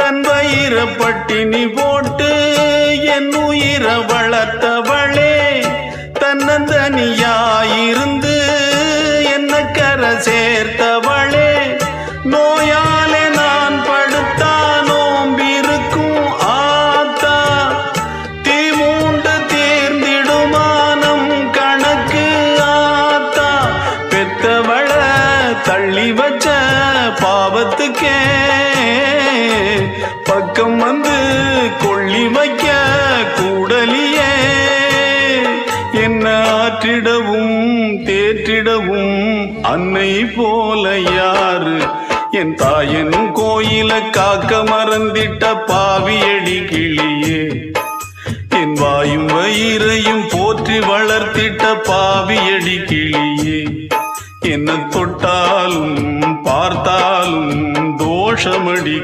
தன் வயிற பட்டினி போட்டு என் உயிர வளர்த்தவளே, தன்னந்தனியாயிருந்து என்ன கரை சேர்த்தவளே, நோயாலே நான் படுத்தா நோம்பிருக்கும் ஆத்தா, தீ மூண்டு தீர்ந்திடுமானம் கணக்கு ஆத்தா, பெத்தவள தள்ளி வச்ச பாவத்துக்கே பக்கம் வந்து கொள்ளி வைக்க கூடலியே, என்ன ஆற்றிடவும் தேற்றிடவும் அன்னை போல யாரு, என் தாயன் கோயில காக்க மறந்திட்ட பாவியடி கிளியே, என் வாயும் வயிறையும் போற்றி வளர்த்திட்ட பாவியடி கிளியே, என்ன தொட்டாலும் பார்த்தாலும் தோஷமடி